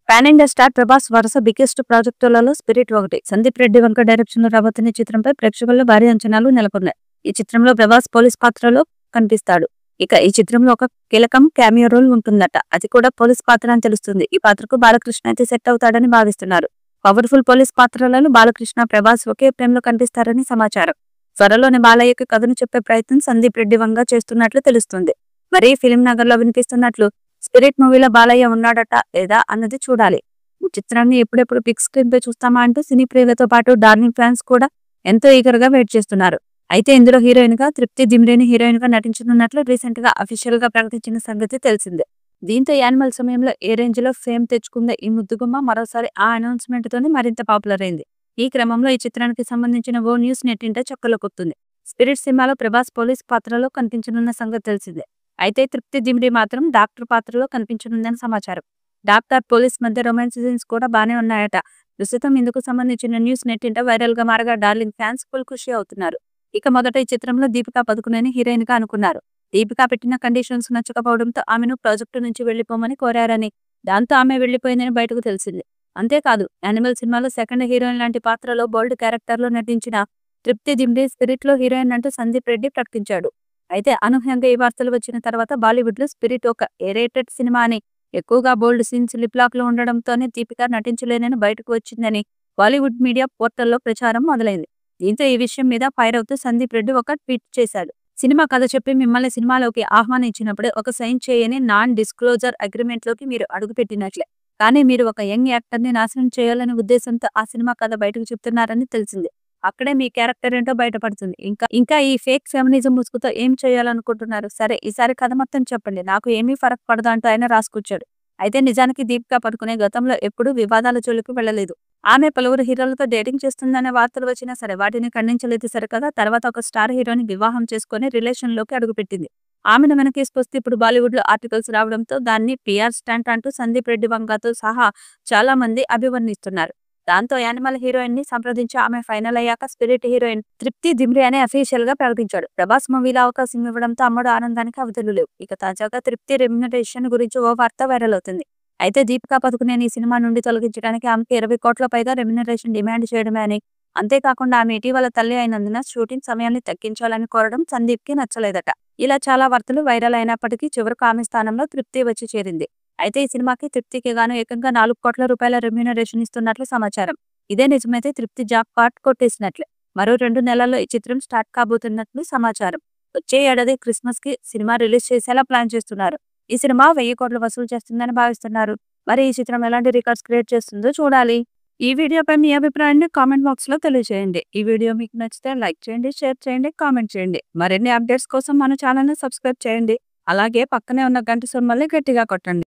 Pan India star Prabhas వరుస biggest ప్రాజెక్టులలో spirit ఒకటి. సందీప్ రెడ్డి వంక డైరెక్షన్ లో రాబోతున్న ఈ చిత్రంపై ప్రేక్షకుల్లో భారీ అంచనాలు నెలకొన్నాయి. ఈ చిత్రంలో ప్రభాస్ పోలీస్ పాత్రలో కనిపిస్తాడు. ఇక ఈ చిత్రంలో ఒక కీలకం క్యామియో రోల్ ఉంటుందట. అది కూడా పోలీస్ పాత్ర అని తెలుస్తుంది. ఈ పాత్రకు బాలకృష్ణ అయితే సెట్ అవుతాడని భావిస్తున్నారు. పవర్ఫుల్ పోలీస్ పాత్రలలో బాలకృష్ణ, ప్రభాస్ ఒకే ఫ్రేమ్ లో కనిపిస్తారని సమాచారం. త్వరలోనే బాలయ్యకి కథను చెప్పే ప్రయత్నం సందీప్ రెడ్డి వంగ చేస్తున్నట్లు తెలుస్తుంది. మరి ఫిలిం నగర్ లో వినిపిస్తున్నట్లు స్పిరిట్ మూవీలో బాలయ్య ఉన్నాడట లేదా అన్నది చూడాలి. ఈ చిత్రాన్ని ఎప్పుడెప్పుడు బిగ్ స్క్రీన్ పై చూస్తామా అంటూ సినీ ప్రియులతో పాటు డార్లింగ్ ఫ్యాన్స్ కూడా ఎంతో ఈగర్ గా వెయిట్ చేస్తున్నారు. అయితే ఇందులో హీరోయిన్ గా తృప్తి దిమ్రేని హీరోయిన్ గా నటించనున్నట్లు రీసెంట్ గా అఫీషియల్ గా ప్రకటించిన సంగతి తెలిసిందే. దీంతో యానిమల్ సమయంలో ఏ రేంజ్ లో ఫేమ్ తెచ్చుకుందే ఈ ముద్దుగుమ్మ మరోసారి ఆ అనౌన్స్మెంట్ తోనే మరింత పాపులర్ అయింది. ఈ క్రమంలో ఈ చిత్రానికి సంబంధించిన ఓ న్యూస్ నెట్టింట చక్కర్లు కొడుతుంది. స్పిరిట్ సినిమాలో ప్రభాస్ పోలీస్ పాత్రలో కనిపించనున్న సంగతి తెలిసిందే. అయితే తృప్తి దిమ్రి మాత్రం డాక్టర్ పాత్రలో కనిపించనుందని సమాచారం. డాక్టర్ పోలీస్ మధ్య రొమాన్స్ సీన్స్ కూడా బానే ఉన్నాయట. ప్రస్తుతం ఇందుకు సంబంధించిన న్యూస్ నెట్టింట వైరల్ గా మారగా డార్లింగ్ ఫ్యాన్స్ ఫుల్ ఖుషి అవుతున్నారు. ఇక మొదట ఈ చిత్రంలో దీపికా పదుకునేని హీరోయిన్ గా అనుకున్నారు. దీపికా పెట్టిన కండిషన్స్ నచ్చకపోవడంతో ఆమెను ప్రాజెక్టు నుంచి వెళ్లిపోమని కోరారని, దాంతో ఆమె వెళ్లిపోయిందని బయటకు తెలిసింది. అంతేకాదు యానిమల్ సినిమాలో సెకండ్ హీరోయిన్ లాంటి పాత్రలో బోల్డ్ క్యారెక్టర్ లో నటించిన తృప్తి దిమ్రి స్పిరిట్ లో హీరోయిన్ అంటూ సందీప్ రెడ్డి ప్రకటించాడు. అయితే అనూహ్యంగా ఈ వార్తలు వచ్చిన తర్వాత బాలీవుడ్ లో స్పిరిట్ ఒక ఏరేటెడ్ సినిమా అని, ఎక్కువగా బోల్డ్ సీన్స్ లిప్ లాక్ లో ఉండడంతోనే దీపిక నటించలేనని బయటకు వచ్చిందని బాలీవుడ్ మీడియా పోర్టల్లో ప్రచారం మొదలైంది. దీంతో ఈ విషయం మీద ఫైర్ అవుతూ సందీప్ రెడ్డి ఒక ట్వీట్ చేశాడు. సినిమా కథ చెప్పి మిమ్మల్ని సినిమాలోకి ఆహ్వానించినప్పుడు ఒక సైన్ చేయని నాన్ డిస్క్లోజర్ అగ్రిమెంట్ లోకి మీరు అడుగుపెట్టినట్లే. కానీ మీరు ఒక యంగ్ యాక్టర్ ని నాశనం చేయాలనే ఉద్దేశంతో ఆ సినిమా కథ బయటకు చెప్తున్నారని తెలిసింది. అక్కడే మీ క్యారెక్టర్ ఏంటో బయటపడుతుంది. ఇంకా ఈ ఫేక్ ఫెమినిజం ముసుగుతో ఏం చేయాలనుకుంటున్నారు? సరే ఈసారి కథ మొత్తం చెప్పండి, నాకు ఏమీ ఫరక్ పడదు అంటూ ఆయన రాసుకొచ్చాడు. అయితే నిజానికి దీపికా పడుకునే గతంలో ఎప్పుడూ వివాదాల జోలికి వెళ్లలేదు. ఆమె పలువురు హీరోలతో డేటింగ్ చేస్తుందనే వార్తలు వచ్చినా సరే వాటిని ఖండించలేదు సరికదా. తర్వాత ఒక స్టార్ హీరోని వివాహం చేసుకుని రిలేషన్ లోకి అడుగుపెట్టింది. ఆమెను వెనకేసుకొస్తే ఇప్పుడు బాలీవుడ్ లో ఆర్టికల్స్ రావడంతో దాన్ని పిఆర్ స్టంట్ అంటూ సందీప్ రెడ్డి వంగతో సహా చాలా మంది అభివర్ణిస్తున్నారు. దాంతో యానిమల్ హీరోయిన్ ని సంప్రదించి ఆమె ఫైనల్ అయ్యాక స్పిరిట్ హీరోయిన్ తృప్తి దిమ్రి అని అఫీషియల్ గా ప్రకటించాడు. ప్రభాస్ మూవీలో అవకాశం ఇవ్వడంతో అమ్మడు ఆనందానికి అవధులు లేవు. ఇక తాజాగా తృప్తి రెమ్యునరేషన్ గురించి ఓ వార్త వైరల్ అవుతుంది. అయితే దీపికా పదుకునేని ఈ సినిమా నుండి తొలగించడానికి ఆమెకు 20 కోట్ల పైగా రెమ్యునరేషన్ డిమాండ్ చేయడమే అని, అంతేకాకుండా ఆమె ఇటీవల తల్లి అయినందున షూటింగ్ సమయాన్ని తగ్గించాలని కోరడం సందీప్ కి నచ్చలేదట. ఇలా చాలా వార్తలు వైరల్ అయినప్పటికీ చివరకు ఆమె స్థానంలో తృప్తి వచ్చి చేరింది. అయితే ఈ సినిమాకి తృప్తికి గాను ఏకంగా 4 కోట్ల రూపాయల రెమ్యునరేషన్ ఇస్తున్నట్లు సమాచారం. ఇదే నిజమైతే తృప్తి జాక్ పాట్ కొట్టేసినట్లే. మరో 2 నెలల్లో ఈ చిత్రం స్టార్ట్ కాబోతున్నట్లు సమాచారం. వచ్చే ఏడాది క్రిస్మస్ కి సినిమా రిలీజ్ చేసేలా ప్లాన్ చేస్తున్నారు. ఈ సినిమా 1000 కోట్లు వసూలు చేస్తుందని భావిస్తున్నారు. మరి ఈ చిత్రం ఎలాంటి రికార్డ్స్ క్రియేట్ చేస్తుందో చూడాలి. ఈ వీడియోపై మీ అభిప్రాయాన్ని కామెంట్ బాక్స్ లో తెలియజేయండి. ఈ వీడియో మీకు నచ్చితే లైక్ చేయండి, షేర్ చేయండి, కామెంట్ చేయండి. మరిన్ని అప్డేట్స్ కోసం మన ఛానల్ ని సబ్స్క్రైబ్ చేయండి. అలాగే పక్కనే ఉన్న గంట సింబల్ని గట్టిగా కొట్టండి.